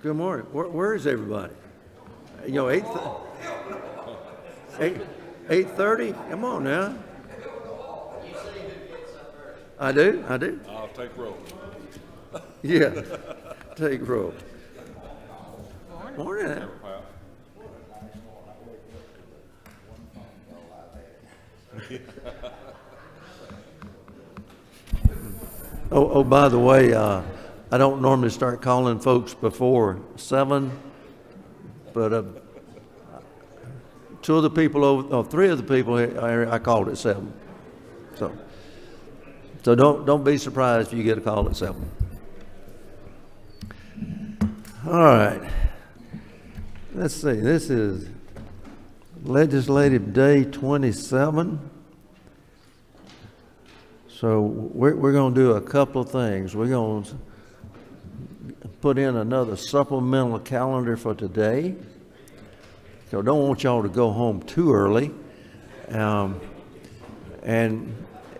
Good morning. Where is everybody? 8:30? Come on now. I do. I'll take roll. Yeah, take roll. Morning. Oh, by the way, I don't normally start calling folks before 7, but three of the people I called at 7. So don't be surprised if you get a call at 7. All right. Let's see. This is Legislative Day 27. So we're going to do a couple of things. We're going to put in another supplemental calendar for today. So I don't want y'all to go home too early. And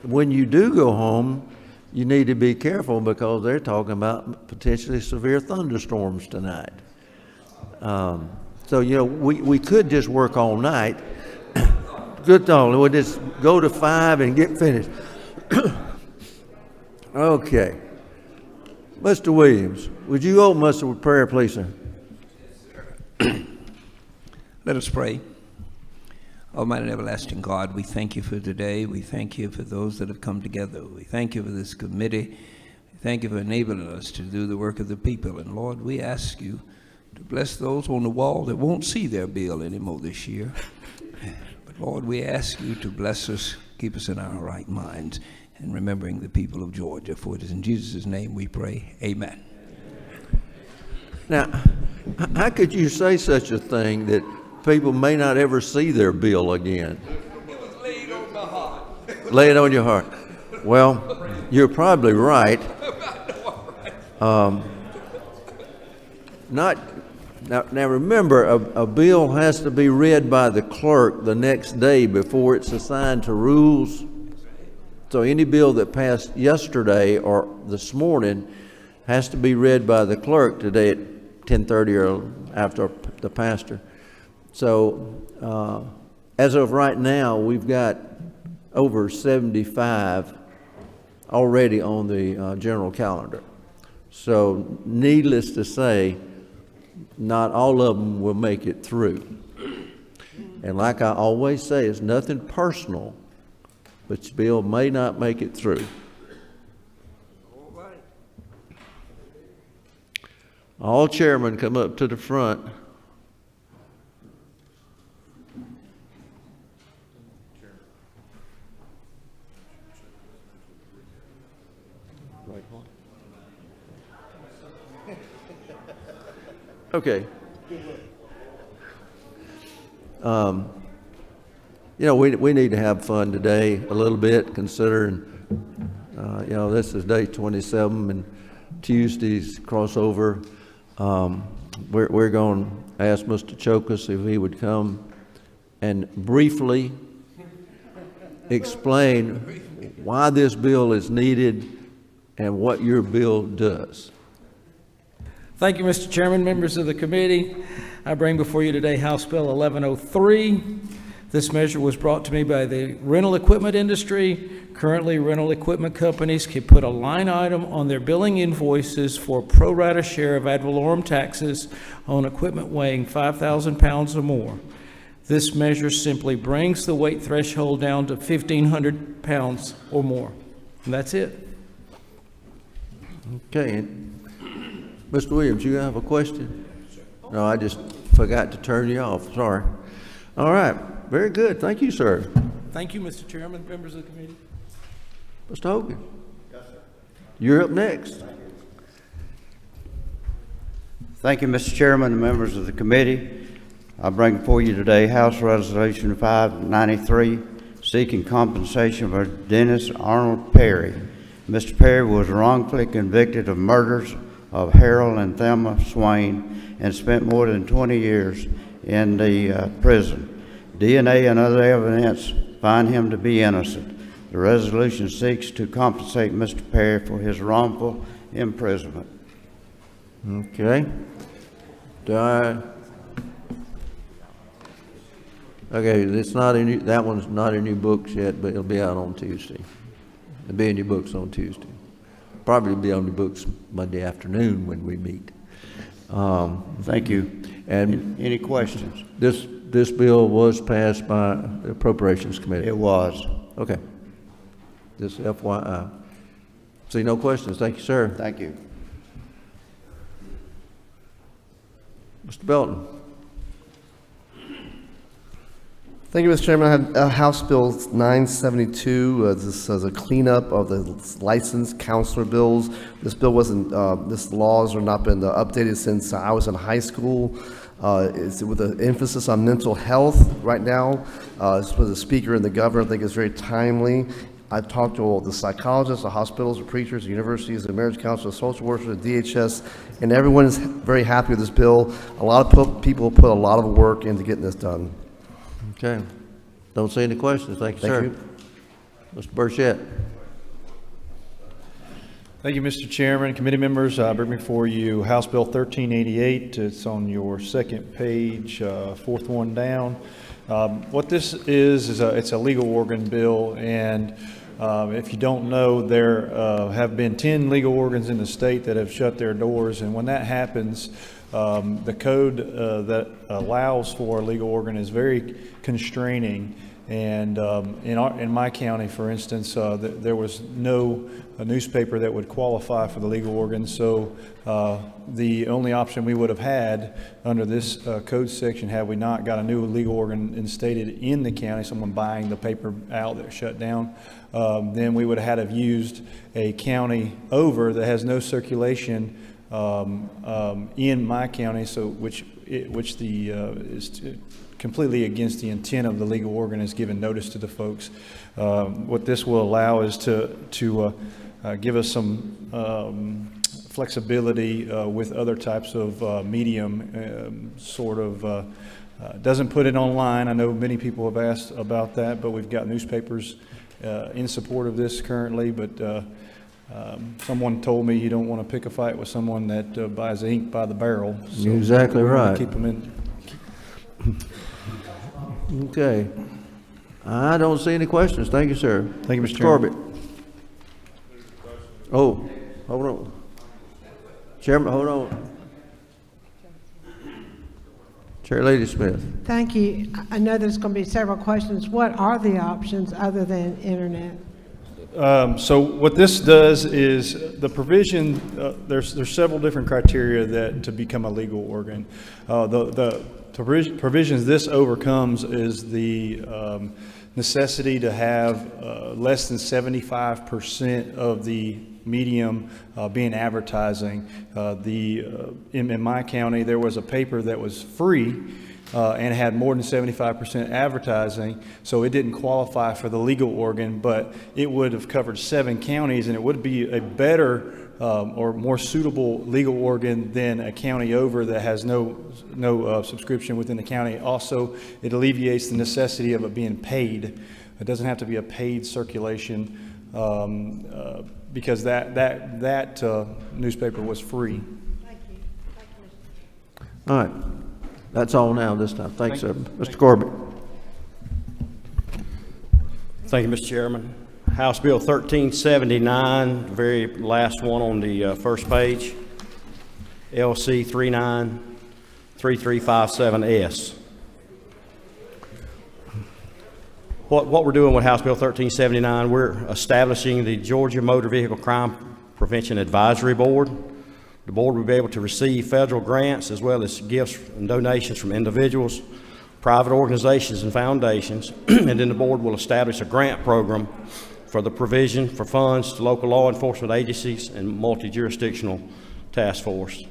when you do go home, you need to be careful because they're talking about potentially severe thunderstorms tonight. So, we could just work all night. Good thought. We'll just go to 5 and get finished. Okay. Mr. Williams, would you open us with prayer, please, sir? Let us pray. Almighty and everlasting God, we thank you for today. We thank you for those that have come together. We thank you for this committee. Thank you for enabling us to do the work of the people. And Lord, we ask you to bless those on the wall that won't see their bill anymore this year. But Lord, we ask you to bless us, keep us in our right minds, and remembering the people of Georgia. For it is in Jesus' name we pray. Amen. Now, how could you say such a thing that people may not ever see their bill again? It was laid on my heart. Lay it on your heart. Well, you're probably right. Now remember, a bill has to be read by the clerk the next day before it's assigned to rules. So any bill that passed yesterday or this morning has to be read by the clerk today at 10:30 or after the pastor. So as of right now, we've got over 75 already on the general calendar. So needless to say, not all of them will make it through. And like I always say, it's nothing personal, but your bill may not make it through. All chairmen come up to the front. Okay. We need to have fun today a little bit, considering, this is day 27 and Tuesday's crossover. We're going to ask Mr. Chokus if he would come and briefly explain why this bill is needed and what your bill does. Thank you, Mr. Chairman, members of the committee. I bring before you today House Bill 1103. This measure was brought to me by the rental equipment industry. Currently, rental equipment companies can put a line item on their billing invoices for a pro rata share of ad valorem taxes on equipment weighing 5,000 pounds or more. This measure simply brings the weight threshold down to 1,500 pounds or more. And that's it. Okay. Mr. Williams, you have a question? No, I just forgot to turn you off. Sorry. All right. Very good. Thank you, sir. Thank you, Mr. Chairman, members of the committee. Mr. Hogan. Yes, sir. You're up next. Thank you, Mr. Chairman and members of the committee. I bring before you today House Resolution 593, seeking compensation for Dennis Arnold Perry. Mr. Perry was wrongfully convicted of murders of Harold and Thelma Swain and spent more than 20 years in the prison. DNA and other evidence find him to be innocent. The resolution seeks to compensate Mr. Perry for his wrongful imprisonment. Okay. Do I? Okay, it's not in, that one's not in your books yet, but it'll be out on Tuesday. It'll be in your books on Tuesday. Probably be on your books Monday afternoon when we meet. Thank you. And Any questions? this bill was passed by the Appropriations Committee. It was. Okay. Just FYI. See no questions. Thank you, sir. Thank you. Mr. Belton. Thank you, Mr. Chairman. I had House Bill 972. This is a cleanup of the licensed counselor bills. This bill wasn't, this laws have not been updated since I was in high school. It's with an emphasis on mental health right now. This was the speaker and the governor. I think it's very timely. I've talked to all the psychologists, the hospitals, the preachers, the universities, the marriage counselors, social workers, the DHS, and everyone is very happy with this bill. A lot of people put a lot of work into getting this done. Okay. Don't see any questions. Thank you, sir. Thank you. Mr. Burchett. Thank you, Mr. Chairman, committee members. I bring before you House Bill 1388. It's on your second page, fourth one down. What this is it's a legal organ bill, and if you don't know, there have been 10 legal organs in the state that have shut their doors, and when that happens, the code that allows for a legal organ is very constraining. And in my county, for instance, there was no newspaper that would qualify for the legal organ. So the only option we would have had under this code section, had we not got a new legal organ instated in the county, someone buying the paper out that shut down, then we would have had to have used a county over that has no circulation in my county, so which is completely against the intent of the legal organ, is giving notice to the folks. What this will allow is to give us some flexibility with other types of medium, doesn't put it online. I know many people have asked about that, but we've got newspapers in support of this currently, but someone told me you don't want to pick a fight with someone that buys ink by the barrel. So You're exactly we want right. to keep them in. Okay. I don't see any questions. Thank you, sir. Thank you, Mr. Corbett. Chairman. Oh, hold on. Chairman, hold on. Chair Lady Smith. Thank you. I know there's going to be several questions. What are the options other than internet? So what this does is the provision, there's several different criteria that to become a legal organ. The provisions this overcomes is the necessity to have less than 75% of the medium being advertising. In my county, there was a paper that was free and had more than 75% advertising, so it didn't qualify for the legal organ, but it would have covered 7 counties, and it would be a better or more suitable legal organ than a county over that has no subscription within the county. Also, it alleviates the necessity of it being paid. It doesn't have to be a paid circulation because that newspaper was free. Thank you. Thank you, Mr. All right. That's all now this time. Thanks, sir. Mr. Corbett. Thank you, Mr. Chairman. House Bill 1379, the very last one on the first page, LC 393357S. What we're doing with House Bill 1379, we're establishing the Georgia Motor Vehicle Crime Prevention Advisory Board. The board will be able to receive federal grants as well as gifts and donations from individuals, private organizations, and foundations. And then the board will establish a grant program for the provision for funds to local law enforcement agencies and multi-jurisdictional task force.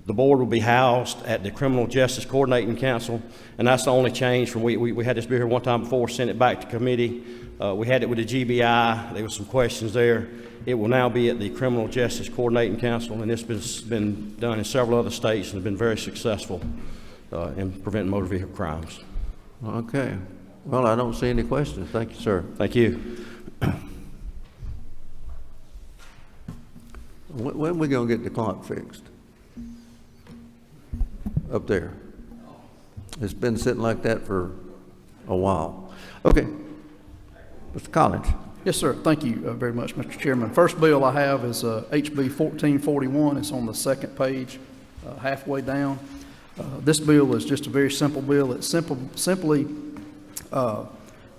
The board will be housed at the Criminal Justice Coordinating Council, and that's the only change from we had this bill here one time before, sent it back to committee. We had it with the GBI. There were some questions there. It will now be at the Criminal Justice Coordinating Council, and this has been done in several other states and has been very successful in preventing motor vehicle crimes. Okay. Well, I don't see any questions. Thank you, sir. Thank you. When are we going to get the clock fixed? up there? It's been sitting like that for a while. Okay. Mr. Collins. Yes, sir. Thank you very much, Mr. Chairman. First bill I have is HB 1441. It's on the second page, halfway down. This bill is just a very simple bill. It simply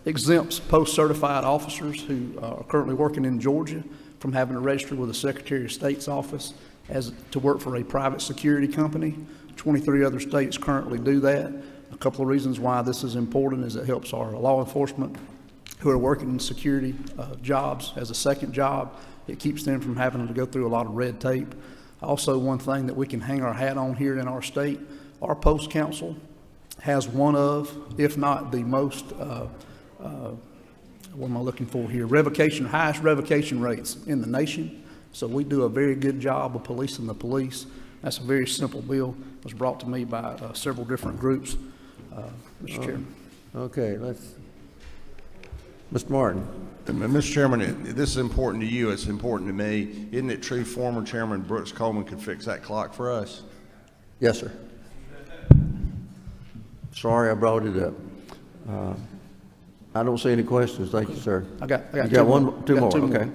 exempts post-certified officers who are currently working in Georgia from having to register with the Secretary of State's office as to work for a private security company. 23 other states currently do that. A couple of reasons why this is important is it helps our law enforcement who are working in security jobs as a second job. It keeps them from having to go through a lot of red tape. Also, one thing that we can hang our hat on here in our state, our post council has one of, if not the most, what am I looking for here? Highest revocation rates in the nation. So we do a very good job of policing the police. That's a very simple bill. It was brought to me by several different groups, Mr. Chairman. Okay, Mr. Martin. Mr. Chairman, this is important to you. It's important to me. Isn't it true former Chairman Brooks Coleman could fix that clock for us? Yes, sir. Sorry I brought it up. I don't see any questions. Thank you, sir. I got you got two more. Okay.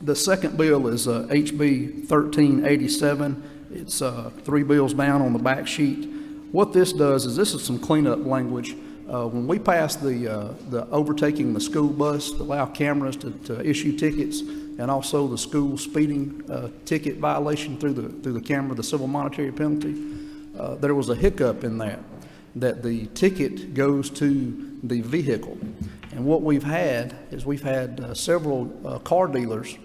The second bill is HB 1387. It's 3 bills down on the back sheet. What this does is this is some cleanup language. When we passed the overtaking the school bus to allow cameras to issue tickets, and also the school speeding ticket violation through the camera, the civil monetary penalty, there was a hiccup in that the ticket goes to the vehicle. And what we've had is several car dealers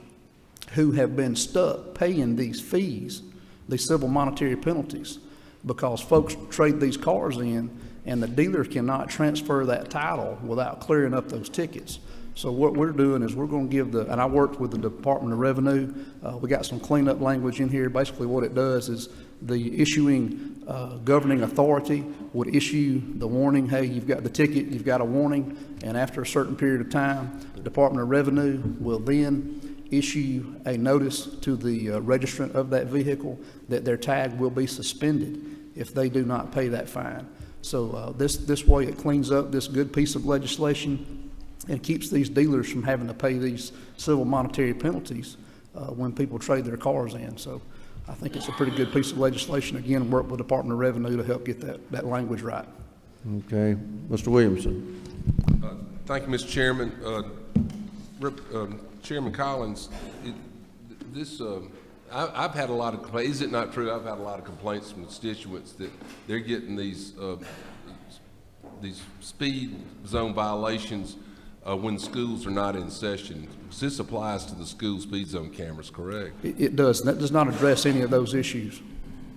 who have been stuck paying these fees, these civil monetary penalties, because folks trade these cars in and the dealer cannot transfer that title without clearing up those tickets. So what we're doing is we're going to give and I worked with the Department of Revenue. We got some cleanup language in here. Basically what it does is the issuing governing authority would issue the warning, hey, you've got the ticket, you've got a warning, and after a certain period of time, the Department of Revenue will then issue a notice to the registrant of that vehicle that their tag will be suspended if they do not pay that fine. So this way it cleans up this good piece of legislation and keeps these dealers from having to pay these civil monetary penalties when people trade their cars in. So I think it's a pretty good piece of legislation. Again, work with the Department of Revenue to help get that language right. Okay. Mr. Williamson. Thank you, Mr. Chairman. Chairman Collins, I've had a lot of complaints. Is it not true? I've had a lot of complaints from constituents that they're getting these speed zone violations when schools are not in session. This applies to the school speed zone cameras, correct? It does. That does not address any of those issues.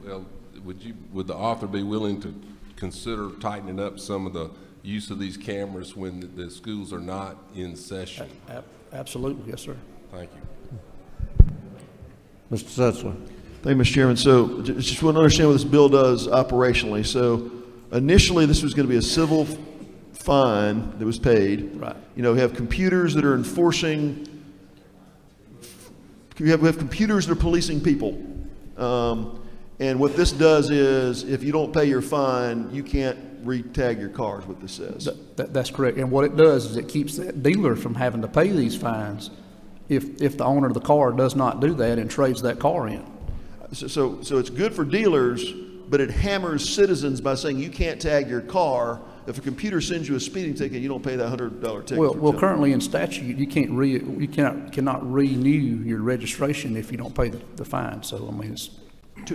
Well, would the author be willing to consider tightening up some of the use of these cameras when the schools are not in session? Absolutely, yes, sir. Thank you. Mr. Setzler. Thank you, Mr. Chairman. So just want to understand what this bill does operationally. So initially, this was going to be a civil fine that was paid. Right. You know, we have computers that are enforcing, we have computers that are policing people. And what this does is, if you don't pay your fine, you can't re-tag your cars, what this says. That's correct. And what it does is it keeps that dealer from having to pay these fines if the owner of the car does not do that and trades that car in. So it's good for dealers, but it hammers citizens by saying you can't tag your car. If a computer sends you a speeding ticket, you don't pay that $100 ticket. Well, currently in statute, you cannot renew your registration if you don't pay the fine. So I mean, it's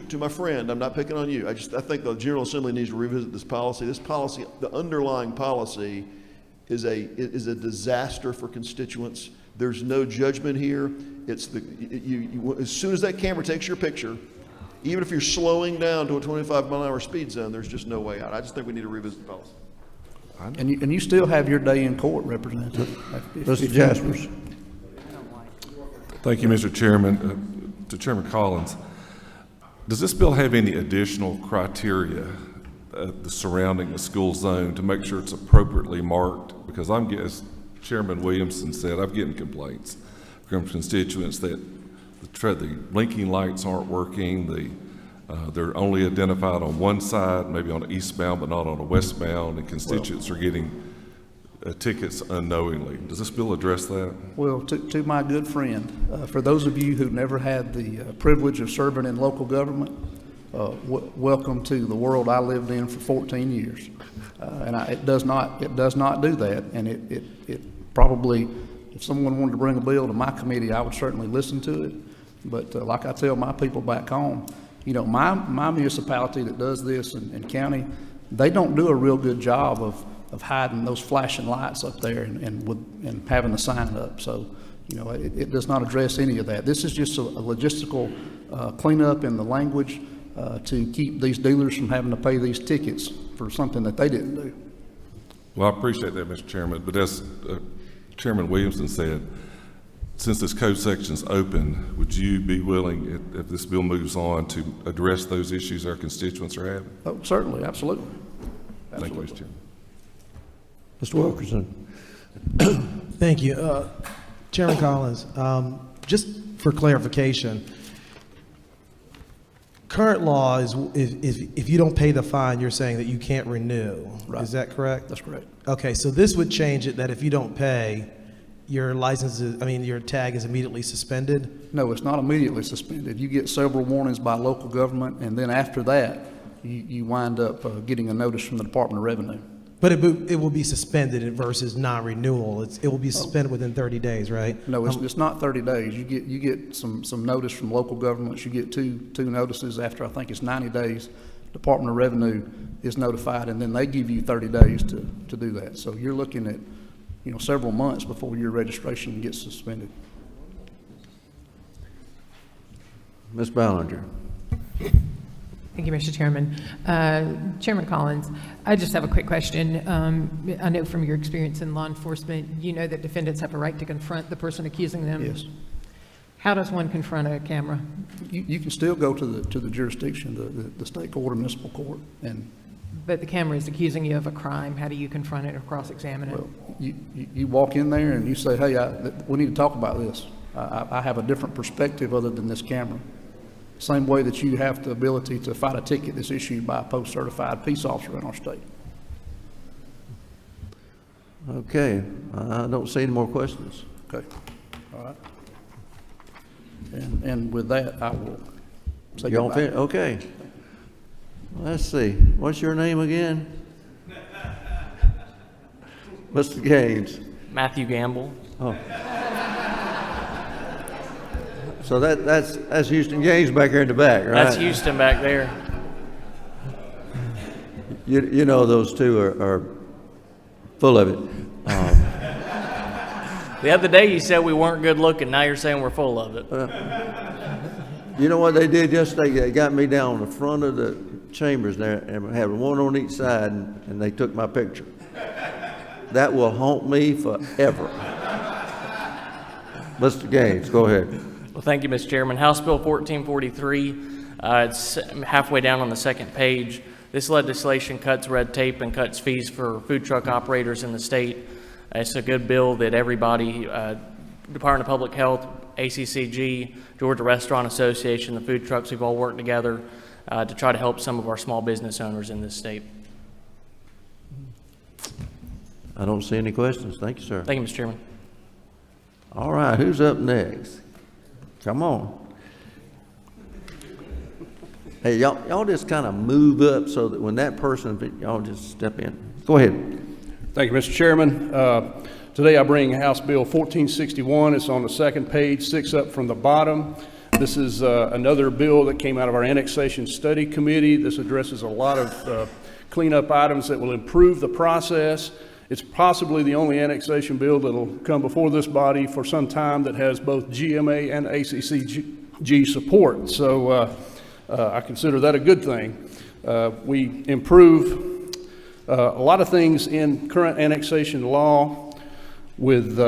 to my friend, I'm not picking on you. I think the General Assembly needs to revisit this policy. This policy, the underlying policy, is a disaster for constituents. There's no judgment here. It's as soon as that camera takes your picture, even if you're slowing down to a 25-mile-an-hour speed zone, there's just no way out. I just think we need to revisit the policy. And you still have your day in court, Representative. Mr. Jaspers. Thank you, Mr. Chairman. To Chairman Collins, does this bill have any additional criteria surrounding the school zone to make sure it's appropriately marked? Because as Chairman Williamson said, I'm getting complaints from constituents that the blinking lights aren't working, They're only identified on one side, maybe on the eastbound, but not on the westbound, and constituents are getting tickets unknowingly. Does this bill address that? Well, to my good friend, for those of you who never had the privilege of serving in local government, welcome to the world I lived in for 14 years. And it does not do that. And it probably, if someone wanted to bring a bill to my committee, I would certainly listen to it. But like I tell my people back home, you know, my municipality that does this and county, they don't do a real good job of hiding those flashing lights up there and having the sign up. So, you know, it does not address any of that. This is just a logistical cleanup in the language to keep these dealers from having to pay these tickets for something that they didn't do. Well, I appreciate that, Mr. Chairman, but as Chairman Williamson said, since this code section is open, would you be willing, if this bill moves on, to address those issues our constituents are having? Oh, certainly, absolutely. Thank you, Mr. Chairman. Mr. Wilkerson. Thank you. Chairman Collins, just for clarification, current law is if you don't pay the fine, you're saying that you can't renew. Right. Is that correct? That's correct. Okay, so this would change it that if you don't pay, your your tag is immediately suspended? No, it's not immediately suspended. You get several warnings by local government, and then after that, you wind up getting a notice from the Department of Revenue. But it will be suspended versus non-renewal. It will be suspended within 30 days, right? No, it's not 30 days. You get some notice from local governments. You get two notices after, I think it's 90 days. Department of Revenue is notified, and then they give you 30 days to do that. So you're looking at, you know, several months before your registration gets suspended. Ms. Ballinger. Thank you, Mr. Chairman. Chairman Collins, I just have a quick question. I know from your experience in law enforcement, you know that defendants have a right to confront the person accusing them. Yes. How does one confront a camera? You can still go to the jurisdiction, the state court or municipal court, and. But the camera is accusing you of a crime. How do you confront it or cross-examine it? Well, you walk in there and you say, hey, we need to talk about this. I have a different perspective other than this camera. Same way that you have the ability to fight a ticket that's issued by a post-certified peace officer in our state. Okay, I don't see any more questions. Okay, all right. And with that, I will say goodbye. Okay. Let's see. What's your name again? Mr. Gaines. Matthew Gamble. Oh. So that's Houston Gaines back here in the back, right? That's Houston back there. You know those two are full of it. The other day you said we weren't good looking. Now you're saying we're full of it. You know what they did yesterday? They got me down the front of the chambers there and had one on each side, and they took my picture. That will haunt me forever. Mr. Gaines, go ahead. Well, thank you, Mr. Chairman. House Bill 1443, it's halfway down on the second page. This legislation cuts red tape and cuts fees for food truck operators in the state. It's a good bill that everybody, Department of Public Health, ACCG, Georgia Restaurant Association, the food trucks, we've all worked together to try to help some of our small business owners in this state. I don't see any questions. Thank you, sir. Thank you, Mr. Chairman. All right, who's up next? Come on. Hey, y'all just kind of move up so that when that person, y'all just step in. Go ahead. Thank you, Mr. Chairman. Today I bring House Bill 1461. It's on the second page, 6 up from the bottom. This is another bill that came out of our Annexation Study Committee. This addresses a lot of cleanup items that will improve the process. It's possibly the only annexation bill that will come before this body for some time that has both GMA and ACCG support. So I consider that a good thing. We improve a lot of things in current annexation law with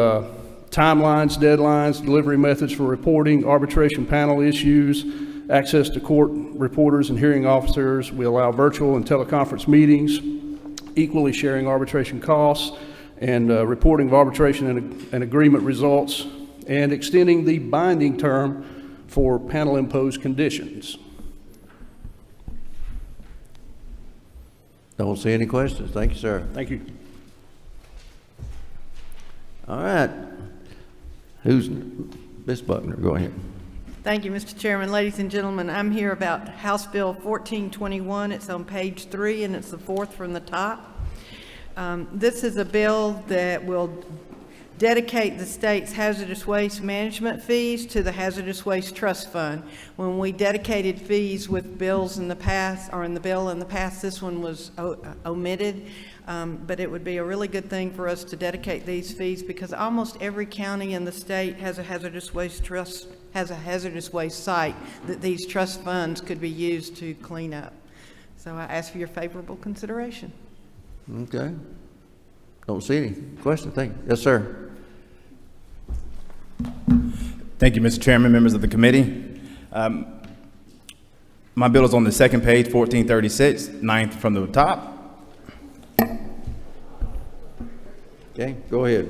timelines, deadlines, delivery methods for reporting, arbitration panel issues, access to court reporters and hearing officers. We allow virtual and teleconference meetings, equally sharing arbitration costs, and reporting of arbitration and agreement results, and extending the binding term for panel-imposed conditions. Don't see any questions. Thank you, sir. Thank you. All right. Who's, Ms. Buckner, go ahead. Thank you, Mr. Chairman. Ladies and gentlemen, I'm here about House Bill 1421. It's on page 3, and it's the fourth from the top. This is a bill that will dedicate the state's hazardous waste management fees to the Hazardous Waste Trust Fund. When we dedicated fees with bills in the past, or in the bill in the past, this one was omitted. But it would be a really good thing for us to dedicate these fees, because almost every county in the state has a hazardous waste trust, has a hazardous waste site that these trust funds could be used to clean up. So I ask for your favorable consideration. Okay. Don't see any questions. Thank you. Yes, sir. Thank you, Mr. Chairman, members of the committee. My bill is on the second page, 1436, ninth from the top. Okay, go ahead.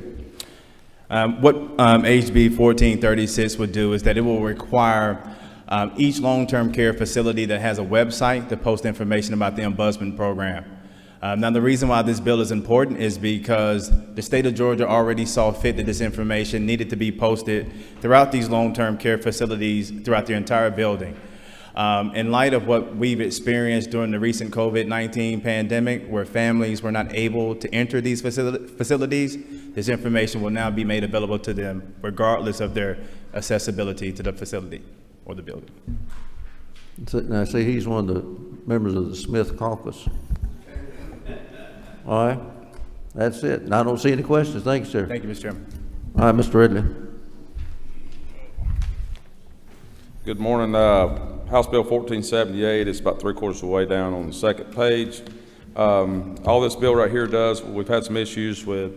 What HB 1436 would do is that it will require each long-term care facility that has a website to post information about the ombudsman program. Now, the reason why this bill is important is because the state of Georgia already saw fit that this information needed to be posted throughout these long-term care facilities throughout the entire building. In light of what we've experienced during the recent COVID-19 pandemic, where families were not able to enter these facilities, this information will now be made available to them regardless of their accessibility to the facility or the building. Now, see, he's one of the members of the Smith Caucus. All right, that's it. And I don't see any questions. Thank you, sir. Thank you, Mr. Chairman. All right, Mr. Ridley. Good morning. House Bill 1478 is about 3/4 of the way down on the second page. All this bill right here does, we've had some issues with,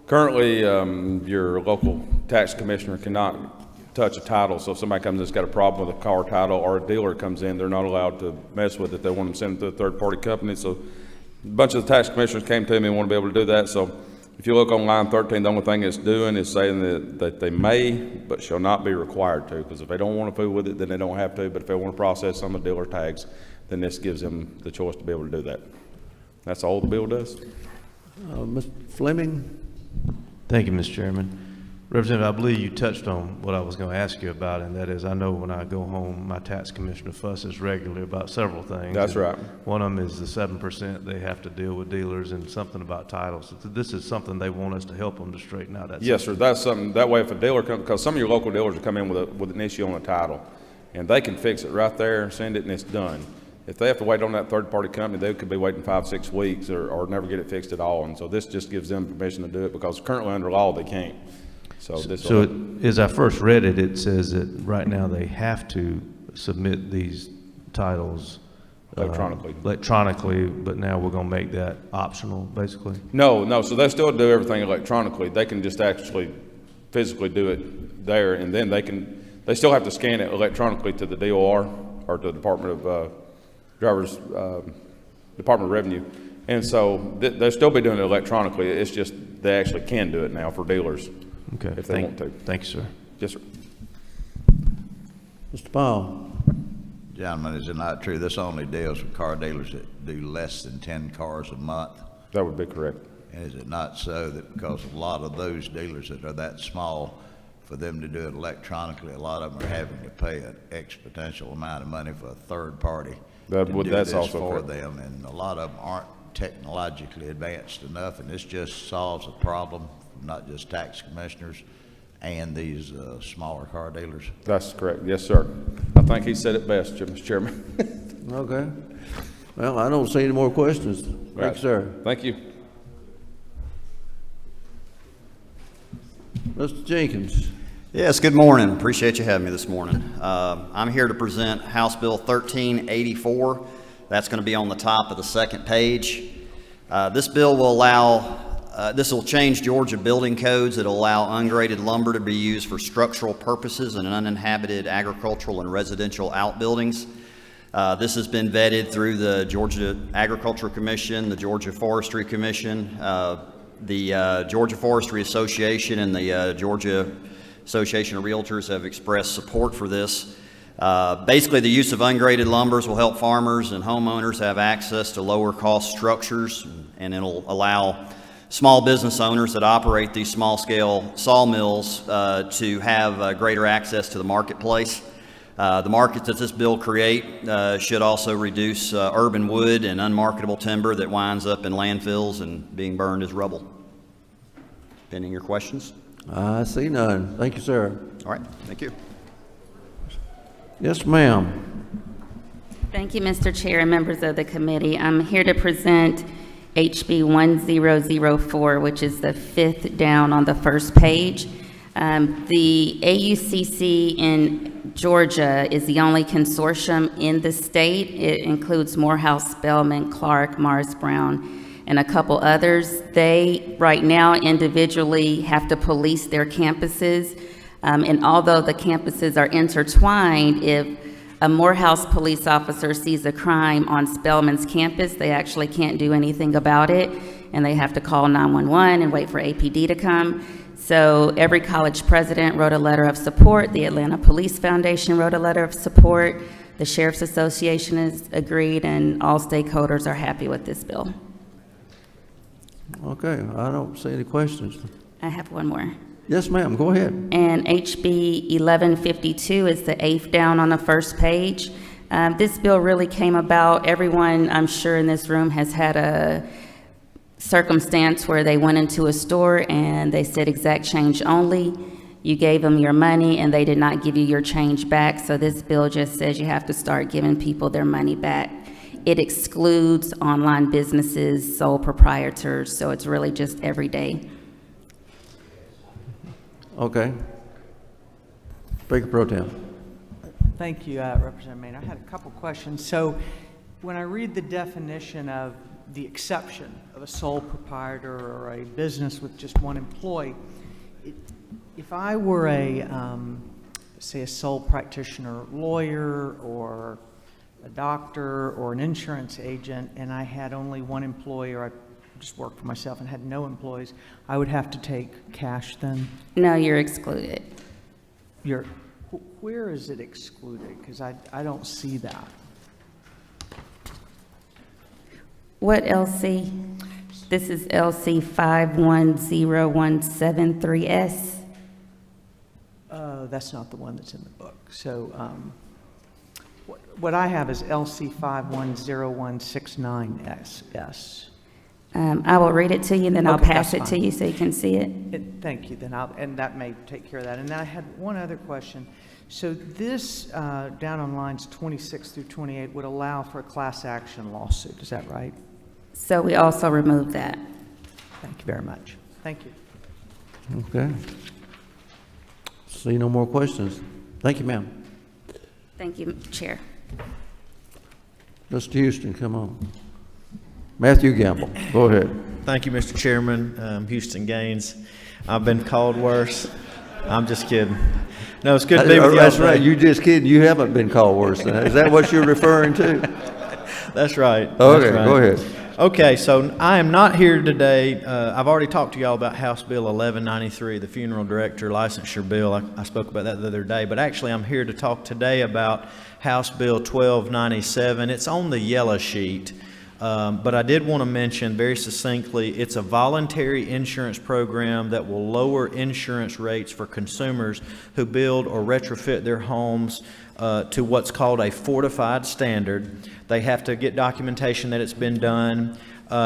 currently your local tax commissioner cannot touch a title. So if somebody comes in's got a problem with a car title, or a dealer comes in, they're not allowed to mess with it. They want to send it to a third-party company. So a bunch of the tax commissioners came to me and want to be able to do that. So if you look on line 13, the only thing it's doing is saying that they may, but shall not be required to, because if they don't want to fool with it, then they don't have to. But if they want to process some of the dealer tags, then this gives them the choice to be able to do that. That's all the bill does. Mr. Fleming? Thank you, Mr. Chairman. Representative, I believe you touched on what I was going to ask you about, and that is, I know when I go home, my tax commissioner fusses regularly about several things. That's right. One of them is the 7% they have to deal with dealers, and something about titles. So this is something they want us to help them to straighten out. Yes, sir. That's something, that way if a dealer comes, because some of your local dealers will come in with an issue on a title, and they can fix it right there, send it, and it's done. If they have to wait on that third-party company, they could be waiting 5-6 weeks or never get it fixed at all. And so this just gives them permission to do it, because currently under law they can't. So as I first read it, it says that right now they have to submit these titles electronically, but now we're going to make that optional, basically? No. So they still do everything electronically. They can just actually physically do it there, and then they still have to scan it electronically to the DOR or to the Department of Department of Revenue. And so they'll still be doing it electronically. It's just they actually can do it now for dealers. Okay. If they want to. Thank you, sir. Yes, sir. Mr. Powell. Gentlemen, is it not true this only deals with car dealers that do less than 10 cars a month? That would be correct. And is it not so that because a lot of those dealers that are that small, for them to do it electronically, a lot of them are having to pay an exponential amount of money for a third party to do this for them, and a lot of them aren't technologically advanced enough, and this just solves a problem, not just tax commissioners and these smaller car dealers. That's correct. Yes, sir. I think he said it best, Mr. Chairman. Okay. Well, I don't see any more questions. Thank you, sir. Thank you. Mr. Jenkins. Yes, good morning. Appreciate you having me this morning. I'm here to present House Bill 1384. That's going to be on the top of the second page. This bill will allow this will change Georgia building codes that will allow ungraded lumber to be used for structural purposes in uninhabited agricultural and residential outbuildings. This has been vetted through the Georgia Agricultural Commission, the Georgia Forestry Commission, the Georgia Forestry Association, and the Georgia Association of Realtors have expressed support for this. Basically, the use of ungraded lumbers will help farmers and homeowners have access to lower cost structures, and it'll allow small business owners that operate these small scale sawmills to have greater access to the marketplace. The markets that this bill create should also reduce urban wood and unmarketable timber that winds up in landfills and being burned as rubble. Pending your questions? I see none. Thank you, sir. All right, thank you. Yes, ma'am. Thank you, Mr. Chair and members of the committee. I'm here to present HB 1004, which is the fifth down on the first page. The AUCC in Georgia is the only consortium in the state. It includes Morehouse, Spelman, Clark, Morris Brown, and a couple others. They, right now, individually have to police their campuses. And although the campuses are intertwined, if a Morehouse police officer sees a crime on Spelman's campus, they actually can't do anything about it, and they have to call 911 and wait for APD to come. So every college president wrote a letter of support. The Atlanta Police Foundation wrote a letter of support. The Sheriff's Association has agreed, and all stakeholders are happy with this bill. Okay, I don't see any questions. I have one more. Yes, ma'am, go ahead. And HB 1152 is the eighth down on the first page. This bill really came about, everyone I'm sure in this room has had a circumstance where they went into a store and they said exact change only. You gave them your money and they did not give you your change back. So this bill just says you have to start giving people their money back. It excludes online businesses, sole proprietors, so it's really just everyday. Okay. Speaker Pro Tem. Thank you, Representative Maynard. I had a couple questions. So when I read the definition of the exception of a sole proprietor or a business with just one employee, if I were say a sole practitioner lawyer or a doctor or an insurance agent, and I had only one employee, or I just worked for myself and had no employees, I would have to take cash then? No, you're excluded. Where is it excluded? Because I don't see that. What LC? This is LC 510173S. That's not the one that's in the book. So what I have is LC 510169S. I will read it to you, and then I'll Okay, pass it that's to fine. you so you can see it. Thank you. And that may take care of that. And then I had one other question. So this, down on lines 26 through 28, would allow for a class action lawsuit. Is that right? So we also removed that. Thank you very much. Thank you. Okay. See no more questions. Thank you, ma'am. Thank you, Chair. Mr. Houston, come on. Matthew Gamble, go ahead. Thank you, Mr. Chairman. Houston Gaines. I've been called worse. I'm just kidding. No, it's good to be with you. That's right. You just kidding. You haven't been called worse than that. Is that what you're referring to? That's right. Okay, That's right. go ahead. Okay, so I am not here today. I've already talked to y'all about House Bill 1193, the funeral director licensure bill. I spoke about that the other day, but actually I'm here to talk today about House Bill 1297. It's on the yellow sheet, but I did want to mention very succinctly, it's a voluntary insurance program that will lower insurance rates for consumers who build or retrofit their homes to what's called a fortified standard. They have to get documentation that it's been done.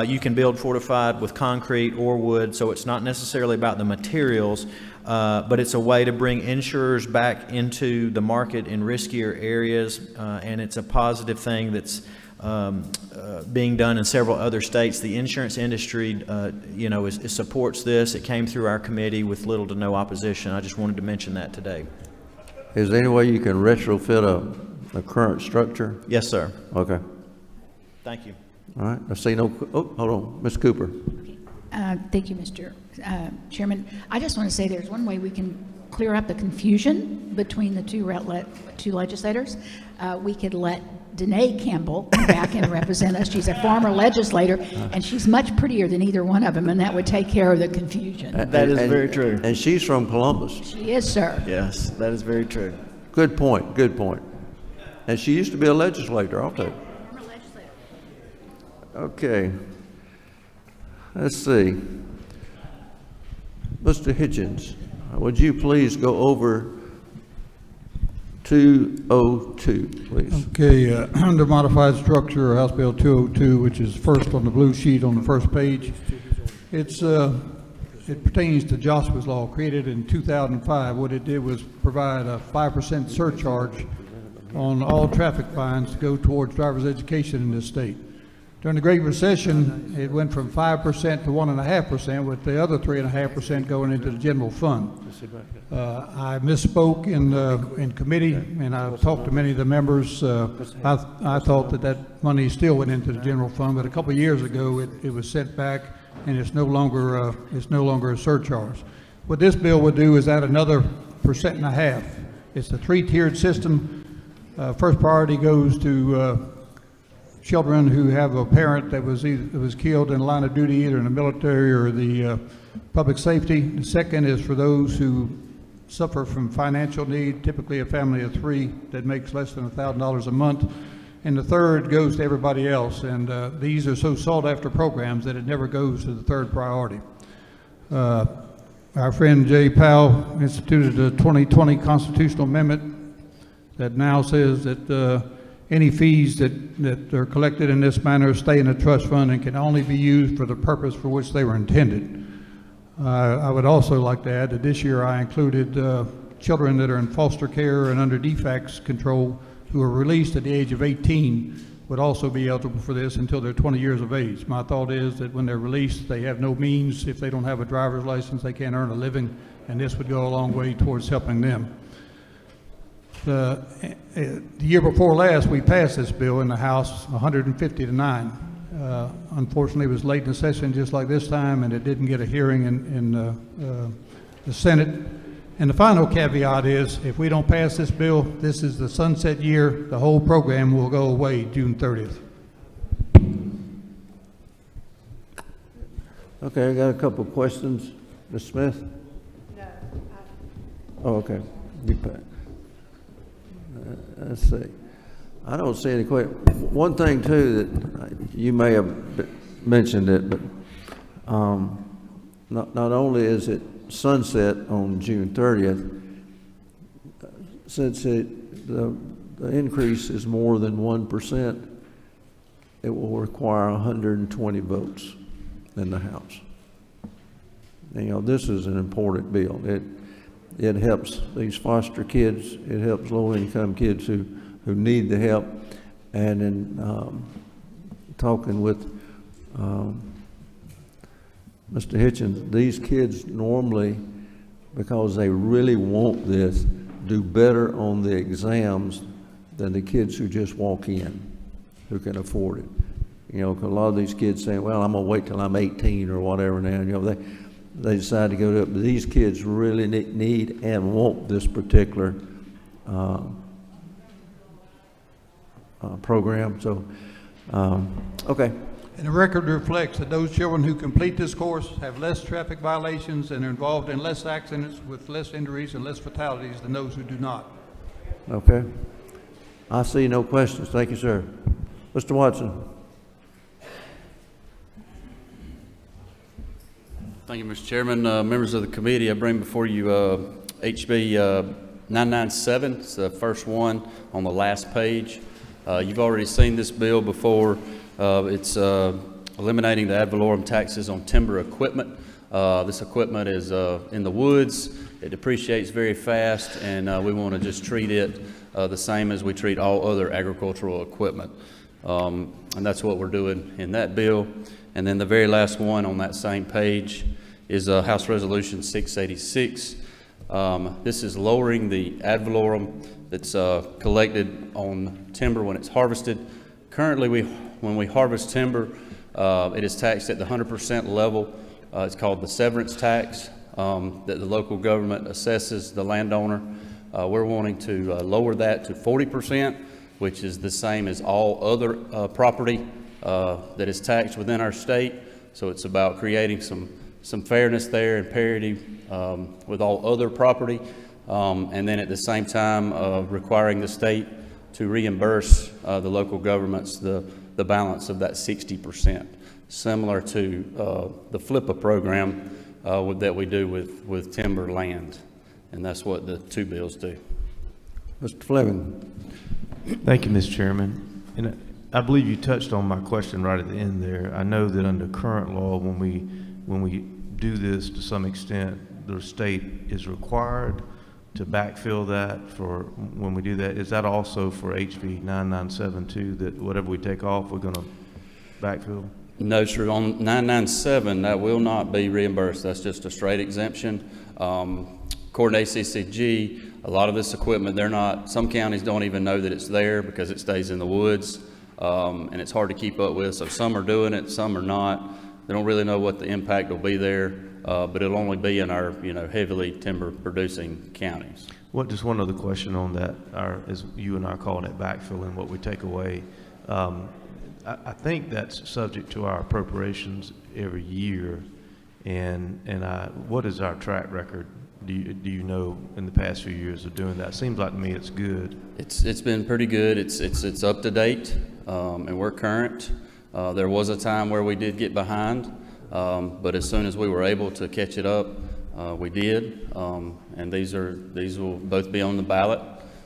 You can build fortified with concrete or wood, so it's not necessarily about the materials, but it's a way to bring insurers back into the market in riskier areas, and it's a positive thing that's being done in several other states. The insurance industry, supports this. It came through our committee with little to no opposition. I just wanted to mention that today. Is there any way you can retrofit a current structure? Yes, sir. Okay. Thank you. All right. I see no, hold on. Ms. Cooper. Thank you, Mr. Chairman. I just want to say there's one way we can clear up the confusion between the two legislators. We could let Danae Campbell come back and represent us. She's a former legislator, and she's much prettier than either one of them, and that would take care of the confusion. That is very true. And she's from Columbus. She is, sir. Yes, that is very true. Good point. Good point. And she used to be a legislator, I'll tell you. Okay. Let's see. Mr. Hitchens, would you please go over 202, please? Okay, under modified structure, House Bill 202, which is first on the blue sheet on the first page, it pertains to Joshua's Law, created in 2005. What it did was provide a 5% surcharge on all traffic fines to go towards driver's education in this state. During the Great Recession, it went from 5% to 1.5%, with the other 3.5% going into the general fund. I misspoke in committee, and I've talked to many of the members. I thought that money still went into the general fund, but a couple of years ago, it was sent back, and it's no longer a surcharge. What this bill would do is add another 1.5%. It's a three-tiered system. First priority goes to children who have a parent that was killed in the line of duty, either in the military or the public safety. The second is for those who suffer from financial need, typically a family of 3 that makes less than $1,000 a month. And the third goes to everybody else. And these are so sought after programs that it never goes to the third priority. Our friend Jay Powell instituted a 2020 constitutional amendment that now says that any fees that are collected in this manner stay in a trust fund and can only be used for the purpose for which they were intended. I would also like to add that this year I included children that are in foster care and under DFACS control who are released at the age of 18 would also be eligible for this until they're 20 years of age. My thought is that when they're released, they have no means. If they don't have a driver's license, they can't earn a living, and this would go a long way towards helping them. The year before last, we passed this bill in the House 150 to 9. Unfortunately, it was late in the session just like this time, and it didn't get a hearing in the Senate. And the final caveat is, if we don't pass this bill, this is the sunset year. The whole program will go away June 30th. Okay, I got a couple of questions. Ms. Smith? No. Oh, okay. Let's see. I don't see any question. One thing too that you may have mentioned it, but not only is it sunset on June 30th, since the increase is more than 1%, it will require 120 votes in the House. And, you know, this is an important bill. It helps these foster kids. It helps low-income kids who need the help. And in talking with Mr. Hitchens, these kids normally, because they really want this, do better on the exams than the kids who just walk in, who can afford it. You know, 'cause a lot of these kids say, well, I'm gonna wait till I'm 18 or whatever now. You know, they decide to go to it. But these kids really need and want this particular program. So, okay. And the record reflects that those children who complete this course have less traffic violations and are involved in less accidents with less injuries and less fatalities than those who do not. Okay. I see no questions. Thank you, sir. Mr. Watson. Thank you, Mr. Chairman. Members of the committee, I bring before you HB 997. It's the first one on the last page. You've already seen this bill before. It's eliminating the ad valorem taxes on timber equipment. This equipment is in the woods. It depreciates very fast, and we want to just treat it the same as we treat all other agricultural equipment. And that's what we're doing in that bill. And then the very last one on that same page is House Resolution 686. This is lowering the ad valorem that's collected on timber when it's harvested. Currently, when we harvest timber, it is taxed at the 100% level. It's called the severance tax that the local government assesses the landowner. We're wanting to lower that to 40%, which is the same as all other property that is taxed within our state. So it's about creating some fairness there and parity with all other property, and then at the same time requiring the state to reimburse the local governments the balance of that 60%, similar to the FLIPA program that we do with timber land. And that's what the two bills do. Mr. Fleming. Thank you, Mr. Chairman. And I believe you touched on my question right at the end there. I know that under current law, when we do this to some extent, the state is required to backfill that for when we do that. Is that also for HB 997 that whatever we take off, we're going to backfill? No, sir. On 997, that will not be reimbursed. That's just a straight exemption. According to ACCG, a lot of this equipment, some counties don't even know that it's there because it stays in the woods, and it's hard to keep up with. So some are doing it, some are not. They don't really know what the impact will be there, but it'll only be in our, heavily timber-producing counties. Just one other question on that, as you and I are calling it backfilling, what we take away. I think that's subject to our appropriations every year, and what is our track record? Do you know in the past few years of doing that? Seems like to me it's good. It's been pretty good. It's up to date, and we're current. There was a time where we did get behind, but as soon as we were able to catch it up, we did. And these will both be on the ballot.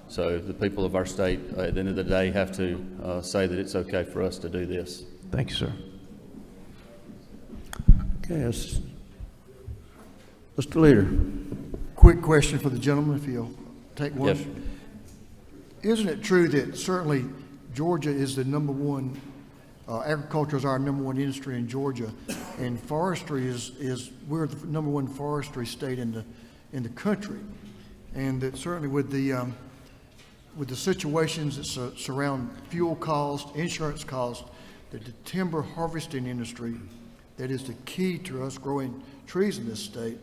So the people of our state, at the end of the day, have to say that it's okay for us to do this. Thank you, sir. Okay, Mr. Leader. Quick question for the gentleman, if he'll take one. Yes. Isn't it true that certainly Georgia is the number one, agriculture is our number one industry in Georgia, and forestry we're the number one forestry state in the country, and that certainly with the situations that surround fuel costs, insurance costs, that the timber harvesting industry, that is the key to us growing trees in this state,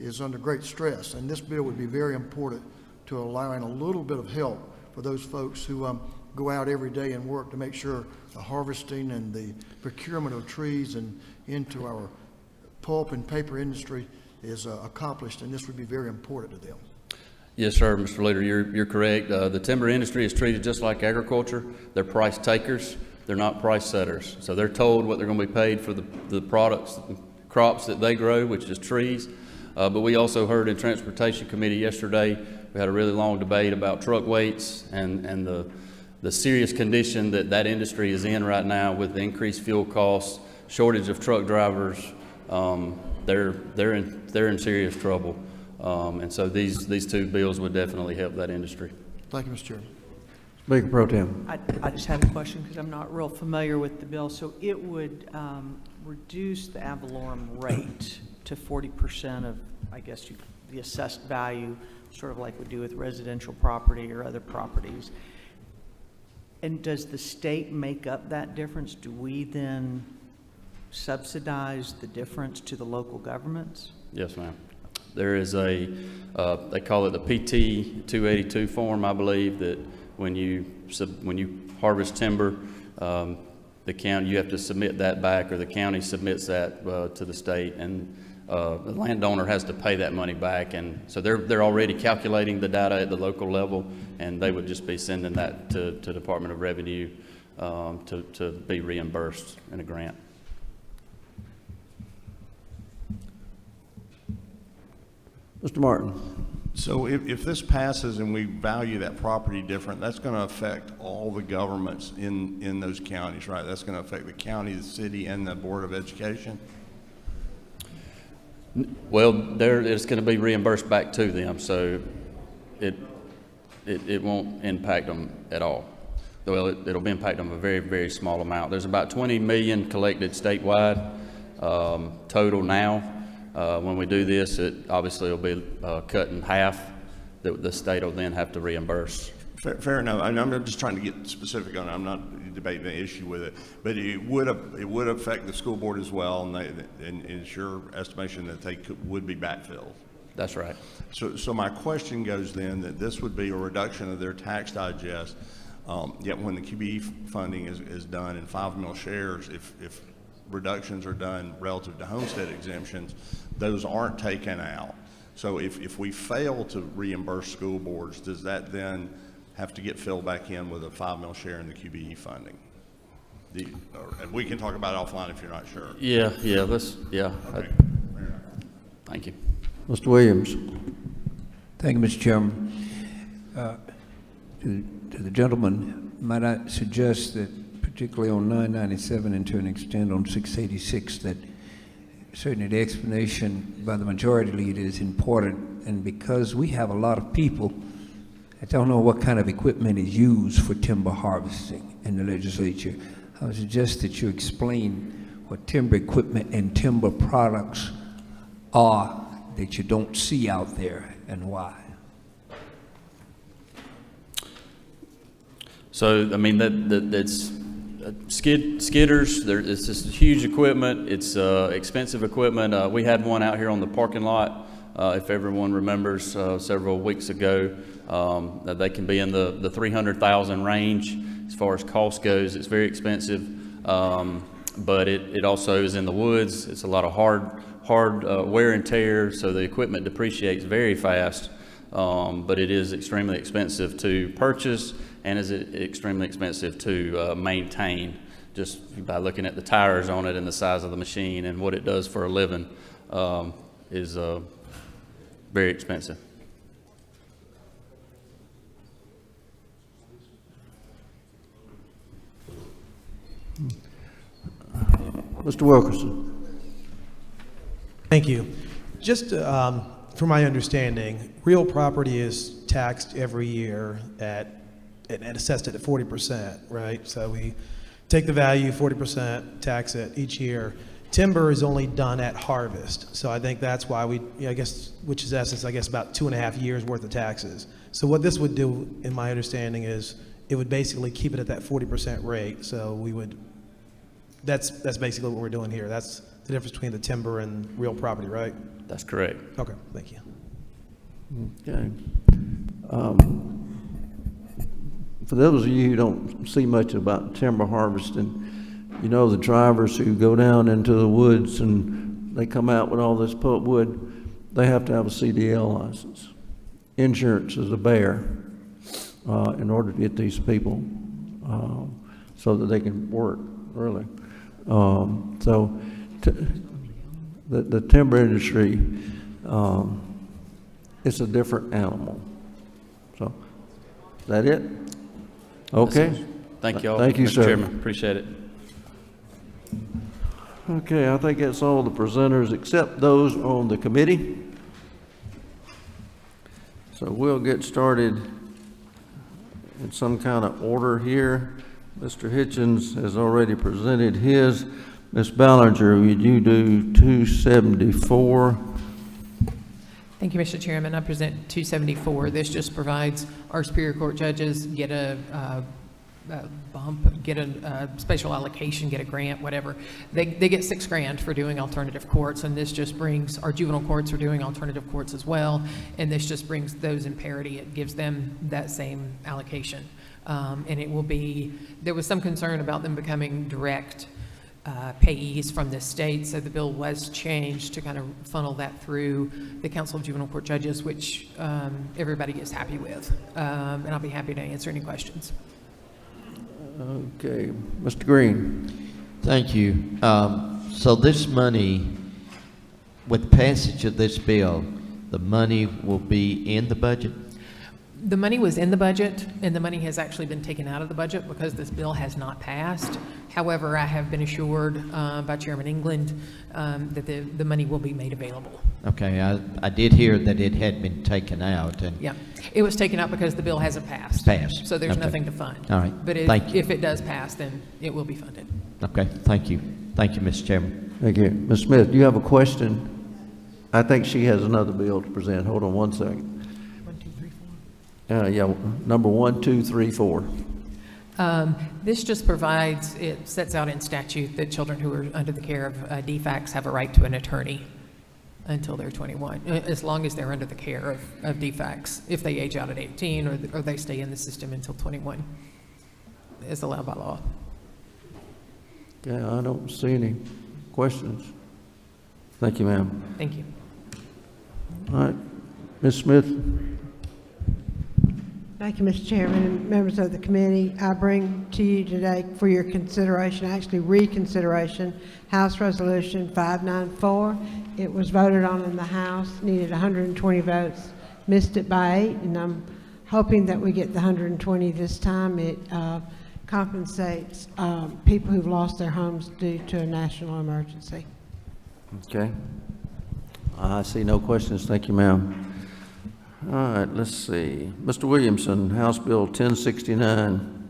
is under great stress. And this bill would be very important to allowing a little bit of help for those folks who go out every day and work to make sure the harvesting and the procurement of trees and into our pulp and paper industry is accomplished, and this would be very important to them. Yes, sir, Mr. Leader, you're correct. The timber industry is treated just like agriculture. They're price takers. They're not price setters. So they're told what they're going to be paid for the products, the crops that they grow, which is trees. But we also heard in Transportation Committee yesterday, we had a really long debate about truck weights and the serious condition that industry is in right now with the increased fuel costs, shortage of truck drivers. They're in serious trouble. And so these two bills would definitely help that industry. Thank you, Mr. Chairman. Speaker Pro Tem. I just had a question because I'm not real familiar with the bill. So it would reduce the ad valorem rate to 40% of, I guess, the assessed value, sort of like we do with residential property or other properties. And does the state make up that difference? Do we then subsidize the difference to the local governments? Yes, ma'am. There is they call it the PT 282 form, I believe, that when you harvest timber, the county, you have to submit that back, or the county submits that to the state, and the landowner has to pay that money back. And so they're already calculating the data at the local level, and they would just be sending that to Department of Revenue to be reimbursed in a grant. Mr. Martin. So if this passes and we value that property different, that's going to affect all the governments in those counties, right? That's going to affect the county, the city, and the Board of Education? Well, it's going to be reimbursed back to them, so it won't impact them at all. Well, it'll impact them a very, very small amount. There's about 20 million collected statewide total now. When we do this, it obviously will be cut in half. The state will then have to reimburse. Fair enough. I'm just trying to get specific on it. I'm not debating the issue with it, but it would affect the school board as well, and it's your estimation that they would be backfilled. That's right. So my question goes then that this would be a reduction of their tax digest, yet when the QBE funding is done in 5 mil shares, if reductions are done relative to homestead exemptions, those aren't taken out. So if we fail to reimburse school boards, does that then have to get filled back in with a 5 mil share in the QBE funding. And we can talk about it offline if you're not sure. Yeah. Okay. Thank you. Mr. Williams. Thank you, Mr. Chairman. To the gentleman, might I suggest that particularly on 997 and to an extent on 686, that certainly the explanation by the majority leader is important, and because we have a lot of people that don't know what kind of equipment is used for timber harvesting in the legislature, I would suggest that you explain what timber equipment and timber products are that you don't see out there and why. So, I mean, that's skidders. It's just huge equipment. It's expensive equipment. We had one out here on the parking lot, if everyone remembers, several weeks ago. They can be in the 300,000 range as far as cost goes. It's very expensive, but it also is in the woods. It's a lot of hard wear and tear, so the equipment depreciates very fast. But it is extremely expensive to purchase, and is extremely expensive to maintain, just by looking at the tires on it and the size of the machine and what it does for a living is very expensive. Mr. Wilkerson. Thank you. Just from my understanding, real property is taxed every year and assessed at 40%, right? So we take the value, 40%, tax it each year. Timber is only done at harvest. So I think that's why I guess, which is essence, I guess about 2.5 years worth of taxes. So what this would do, in my understanding, is it would basically keep it at that 40% rate. So we would, that's basically what we're doing here. That's the difference between the timber and real property, right? That's correct. Okay, thank you. Okay. For those of you who don't see much about timber harvesting, you know the drivers who go down into the woods and they come out with all this pulpwood, they have to have a CDL license. Insurance is a bear in order to get these people so that they can work, really. So the timber industry, it's a different animal. So, is that it? Okay. Thank you all. Thank you, Mr. sir. Chairman. Appreciate it. Okay, I think that's all the presenters except those on the committee. So we'll get started in some kind of order here. Mr. Hitchens has already presented his. Ms. Ballinger, would you do 274? Thank you, Mr. Chairman. I present 274. This just provides our Superior Court judges get a bump, get a special allocation, get a grant, whatever. They get $6 grand for doing alternative courts, and this just brings, our juvenile courts are doing alternative courts as well, and this just brings those in parity. It gives them that same allocation. And it will be, there was some concern about them becoming direct payees from the state, so the bill was changed to kind of funnel that through the Council of Juvenile Court Judges, which everybody gets happy with. And I'll be happy to answer any questions. Okay, Mr. Green. Thank you. So this money, with passage of this bill, the money will be in the budget? The money was in the budget, and the money has actually been taken out of the budget because this bill has not passed. However, I have been assured by Chairman England that the money will be made available. Okay, I did hear that it had been taken out. And yeah, it was taken out because the bill hasn't passed. So there's nothing to fund. All right, but if it does pass, then it will be funded. Okay, thank you. Thank you, Mr. Chairman. Thank you. Ms. Smith, do you have a question? I think she has another bill to present. Hold on one second. 1, 2, 3, 4. Yeah, number 1, 2, 3, 4. This just provides, it sets out in statute that children who are under the care of DFACs have a right to an attorney until they're 21, as long as they're under the care of DFACs. If they age out at 18 or they stay in the system until 21, is allowed by law. Okay, I don't see any questions. Thank you, ma'am. Thank you. All right, Ms. Smith. Thank you, Mr. Chairman and members of the committee. I bring to you today for your consideration, actually reconsideration, House Resolution 594. It was voted on in the House, needed 120 votes, missed it by 8, and I'm hoping that we get the 120 this time. It compensates people who've lost their homes due to a national emergency. Okay. I see no questions. Thank you, ma'am. All right, let's see. Mr. Williamson, House Bill 1069.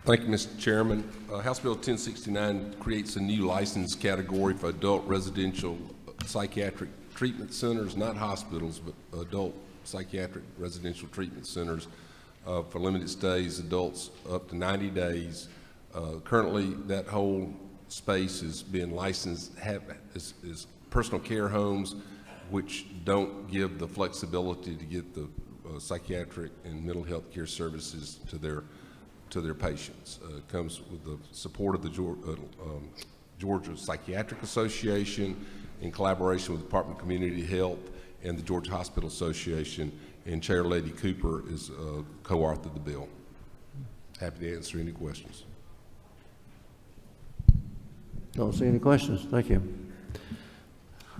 Thank you, Mr. Chairman. House Bill 1069 creates a new license category for adult residential psychiatric treatment centers, not hospitals, but adult psychiatric residential treatment centers for limited stays, adults up to 90 days. Currently, that whole space is being licensed is personal care homes, which don't give the flexibility to get the psychiatric and mental health care services to their patients. It comes with the support of the Georgia Psychiatric Association in collaboration with the Department of Community Health and the Georgia Hospital Association, and Chair Lady Cooper is co-authored the bill. Happy to answer any questions. Don't see any questions. Thank you.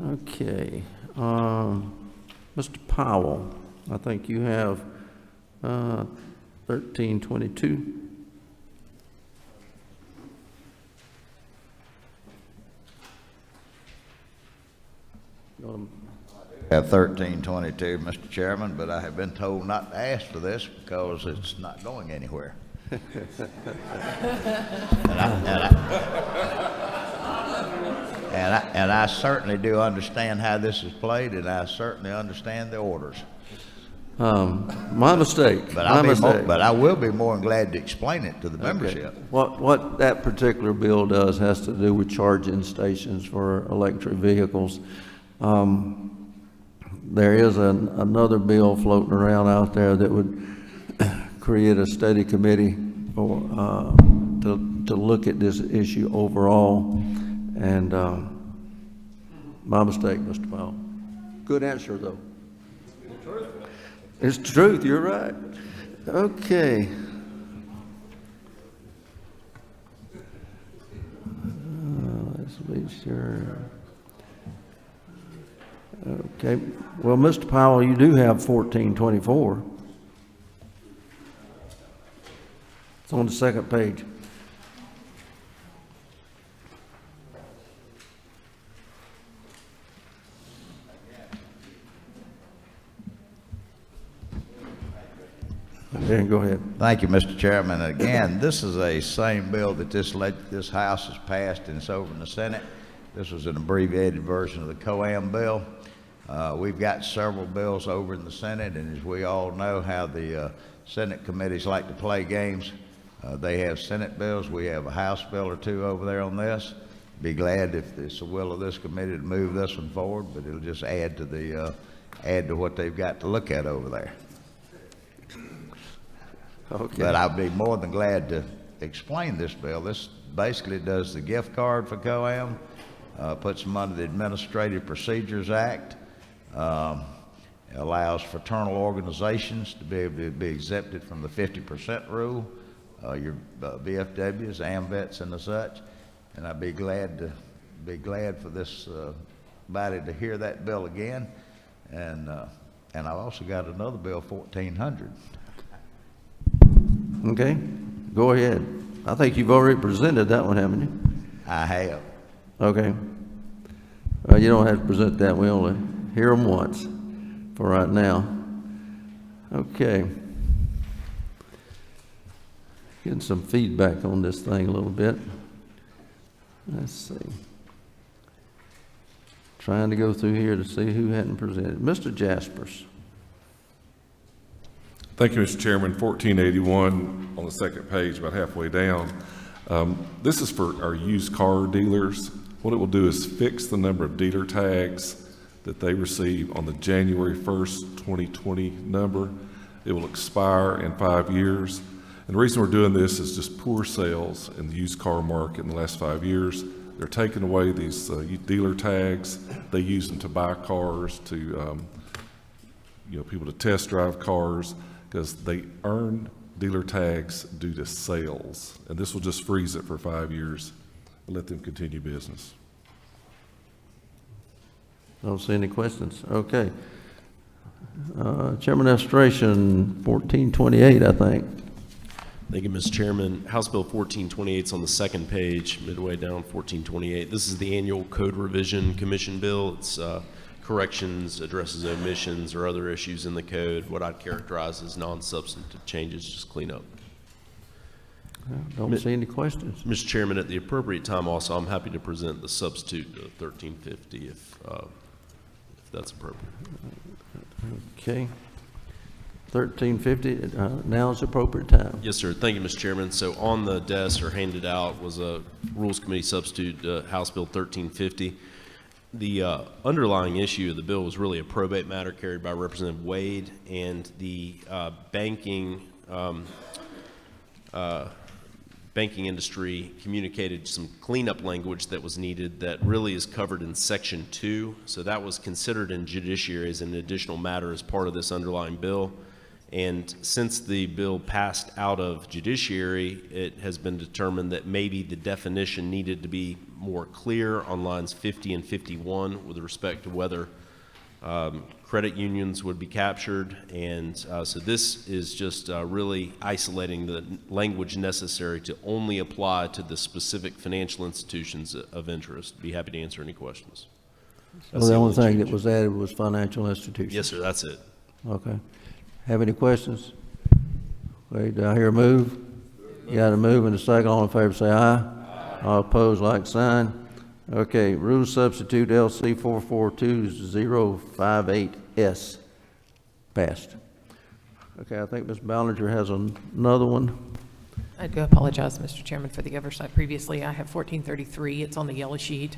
Okay. Mr. Powell, I think you have 1322. I have 1322, Mr. Chairman, but I have been told not to ask for this because it's not going anywhere. And I certainly do understand how this is played, and I certainly understand the orders. My mistake. But My I will be more than glad to explain it to the membership. Okay. What that particular bill does has to do with charging stations for electric vehicles. There is another bill floating around out there that would create a study committee for, to look at this issue overall. And my mistake, Mr. Powell. Good answer, though. It's the truth. You're right. Okay. Let's be sure. Okay. Well, Mr. Powell, you do have 1424. It's on the second page. Okay, go ahead. Thank you, Mr. Chairman. Again, this is a same bill that this House has passed, and it's over in the Senate. This was an abbreviated version of the COAM bill. We've got several bills over in the Senate, and as we all know how the Senate committees like to play games, they have Senate bills. We have a House bill or two over there on this. Be glad if it's the will of this committee to move this one forward, but it'll just add to what they've got to look at over there. Okay. But I'd be more than glad to explain this bill. This basically does the gift card for COAM, puts them under the Administrative Procedures Act, allows fraternal organizations to be able to be exempted from the 50% rule, your BFWs, AMVETs, and the such. And I'd be glad for this body to hear that bill again. And I've also got another bill, 1400. Okay, go ahead. I think you've already presented that one, haven't you? I have. Okay. You don't have to present that. We only hear them once for right now. Okay. Getting some feedback on this thing a little bit. Let's see. Trying to go through here to see who hadn't presented. Mr. Jaspers. Thank you, Mr. Chairman. 1481 on the second page, about halfway down. This is for our used car dealers. What it will do is fix the number of dealer tags that they receive on the January 1st, 2020 number. It will expire in 5 years. And the reason we're doing this is just poor sales in the used car market in the last 5 years. They're taking away these dealer tags. They use them to buy cars, to people to test drive cars. because they earn dealer tags due to sales. And this will just freeze it for 5 years and let them continue business. Don't see any questions. Okay. Chairman Administration 1428, I think. Thank you, Mr. Chairman. House Bill 1428 is on the second page, midway down 1428. This is the annual Code Revision Commission bill. It's corrections, addresses omissions, or other issues in the code, what I'd characterize as non-substantive changes, just clean up. Don't see any questions. Mr. Chairman, at the appropriate time also, I'm happy to present the substitute of 1350 if that's appropriate. Okay. 1350, now is the appropriate time. Yes, sir. Thank you, Mr. Chairman. So on the desk or handed out was a Rules Committee substitute, House Bill 1350. The underlying issue of the bill was really a probate matter carried by Representative Wade, and the banking industry communicated some cleanup language that was needed that really is covered in Section 2. So that was considered in judiciary as an additional matter as part of this underlying bill. And since the bill passed out of judiciary, it has been determined that maybe the definition needed to be more clear on lines 50 and 51 with respect to whether credit unions would be captured. And so this is just really isolating the language necessary to only apply to the specific financial institutions of interest. Be happy to answer any questions. Well, the only thing that was added was financial institutions. Yes, sir, that's it. Okay. Have any questions? Wait, do I hear a move? You got a move and a second. All in favor say aye. Aye. All opposed, like sign. Okay, rule substitute LC 442058S passed. Okay, I think Ms. Ballinger has another one. I do apologize, Mr. Chairman, for the oversight previously. I have 1433. It's on the yellow sheet.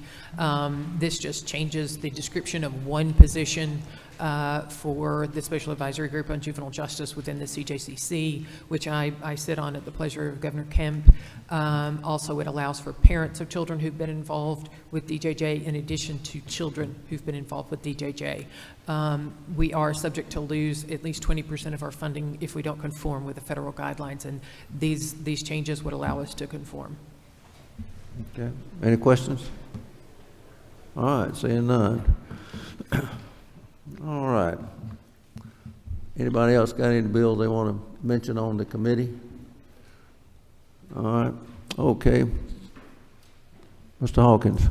This just changes the description of one position for the Special Advisory Group on Juvenile Justice within the CJCC, which I sit on at the pleasure of Governor Kemp. Also, it allows for parents of children who've been involved with DJJ in addition to children who've been involved with DJJ. We are subject to lose at least 20% of our funding if we don't conform with the federal guidelines, and these changes would allow us to conform. Okay. Any questions? All right, seeing none. All right. Anybody else got any bills they want to mention on the committee? All right. Okay. Mr. Hawkins.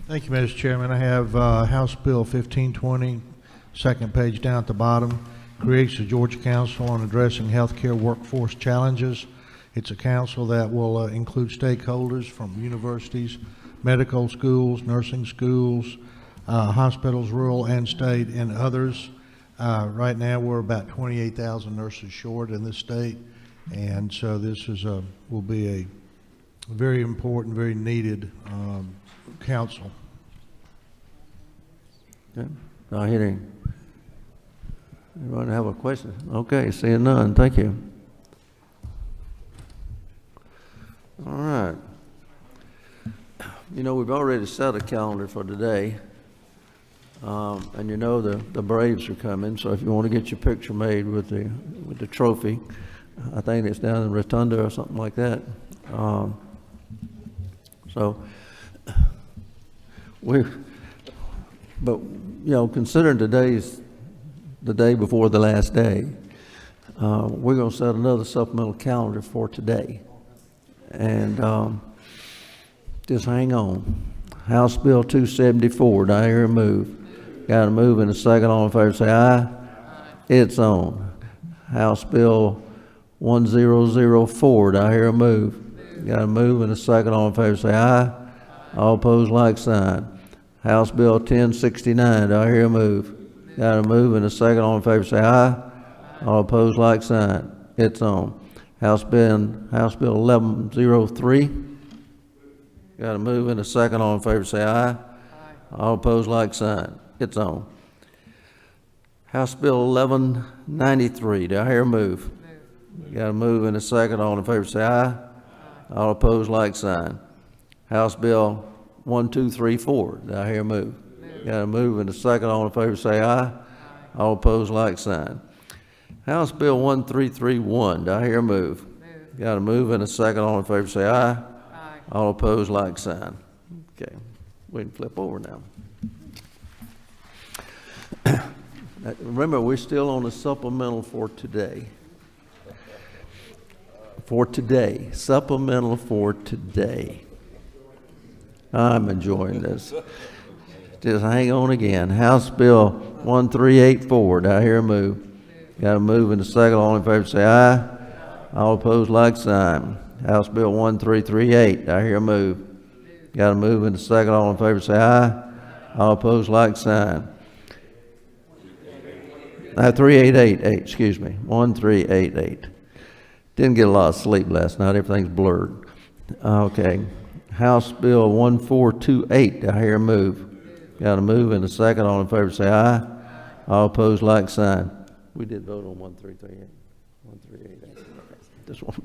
Thank you, Mr. Chairman. I have House Bill 1520, second page down at the bottom, creates the Georgia Council on Addressing Healthcare Workforce Challenges. It's a council that will include stakeholders from universities, medical schools, nursing schools, hospitals, rural and state, and others. Right now, we're about 28,000 nurses short in this state, and so this is will be a very important, very needed council. Okay. Not hearing. Anyone have a question? Okay, seeing none. Thank you. All right. You know, we've already set a calendar for today. And you know the Braves are coming, so if you want to get your picture made with the trophy, I think it's down in Rotunda or something like that. But you know, considering today's the day before the last day, we're going to set another supplemental calendar for today, and just hang on. House Bill 274. Do I hear a move? Got a move and a second. All in favor say aye. Aye. It's on. House Bill 1004. Do I hear a move? Got a move and a second. All in favor say aye. Aye. All opposed, like sign. House Bill 1069. Do I hear a move? Got a move and a second. All in favor say aye. Aye. All opposed, like sign. It's on. House Bill 1103. Got a move and a second. All in favor say aye. Aye. All opposed, like sign. It's on. House Bill 1193. Do I hear a move? Got a move and a second. All in favor say aye. Aye. All opposed, like sign. House Bill 1234. Do I hear a move? Got a move and a second. All in favor say aye. Aye. All opposed, like sign. House Bill 1331, do I hear a move? Got a move and a second. All in favor say aye. Aye. All opposed, like sign. Okay, we can flip over now. Remember, we're still on the supplemental for today. For today, supplemental for today. I'm enjoying this. Just hang on again. House Bill 1384, do I hear a move? Got a move and a second. All in favor say aye. All opposed, like sign. House Bill 1338, do I hear a move? Got a move and a second. All in favor say aye. All opposed, like sign. 388, excuse me, 1388. Didn't get a lot of sleep last night. Everything's blurred. Okay. House Bill 1428, I hear a move. Got a move and a second. All in favor say aye. All opposed, like sign. We did vote on 1338. 1388. Just want to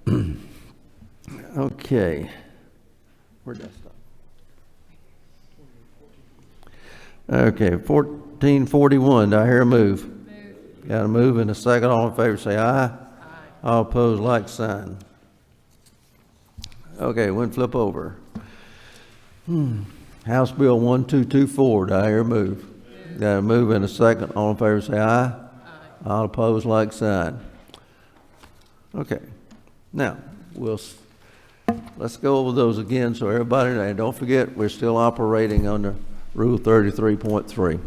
be. Okay. Where'd that stop? Okay. 1441, do I hear a move? Got a move and a second. All in favor say aye. All opposed, like sign. Okay, one flip over. House Bill 1224, do I hear a move? Got a move and a second. All in favor say aye. All opposed, like sign. Okay, now let's go over those again so everybody, and don't forget we're still operating under Rule 33.3.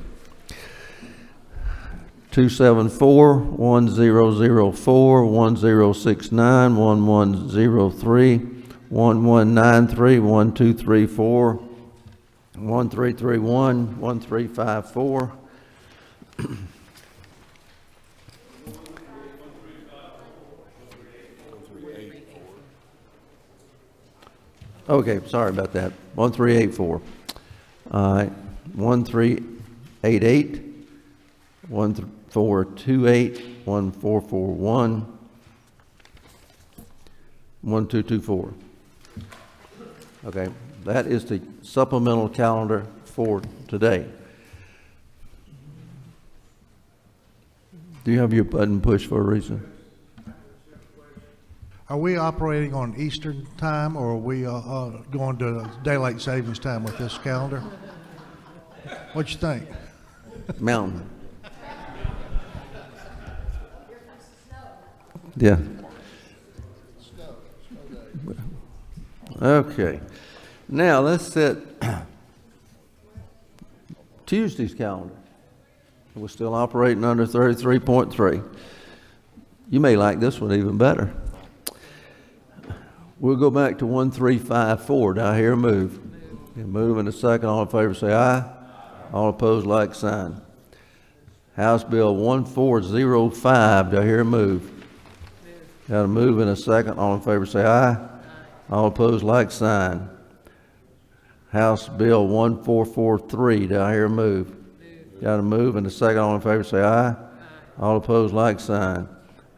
274, 1004, 1069, 1103, 1193, 1234, 1331, 1354. Okay, sorry about that. 1384. All right, 1388, 1428, 1441, 1224. Okay, that is the supplemental calendar for today. Do you have your button pushed for a reason? Are we operating on Eastern time, or are we going to daylight savings time with this calendar? What you think? Mountain. Yeah. Okay. Now let's set Tuesday's calendar. We're still operating under 33.3. You may like this one even better. We'll go back to 1354. Do I hear a move? A move in a second. All in favor say aye. All opposed, like sign. House Bill 1405. Do I hear a move? Got a move in a second. All in favor say aye. All opposed, like sign. House Bill 1443. Do I hear a move? Got a move in a second. All in favor say aye. All opposed, like sign.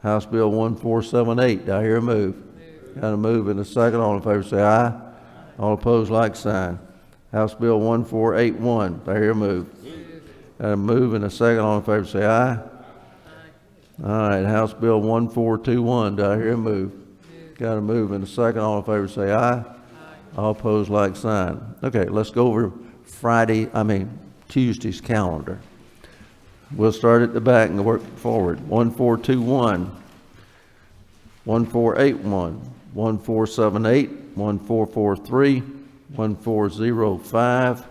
House Bill 1478. Do I hear a move? Got a move in a second. All in favor say aye. All opposed, like sign. House Bill 1481. Do I hear a move? Got a move in a second. All in favor say aye. All right, House Bill 1421. Do I hear a move? Got a move in a second. All in favor say aye. All opposed, like sign. Okay, let's go over Tuesday's calendar. We'll start at the back and work forward. 1421, 1481, 1478, 1443, 1405,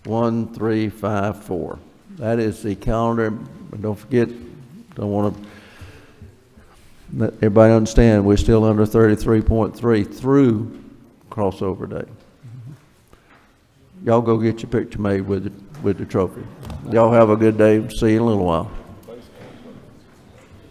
1354. That is the calendar. Don't forget, don't want to let everybody understand we're still under 33.3 through crossover day. Y'all go get your picture made with the trophy. Y'all have a good day. See you in a little while.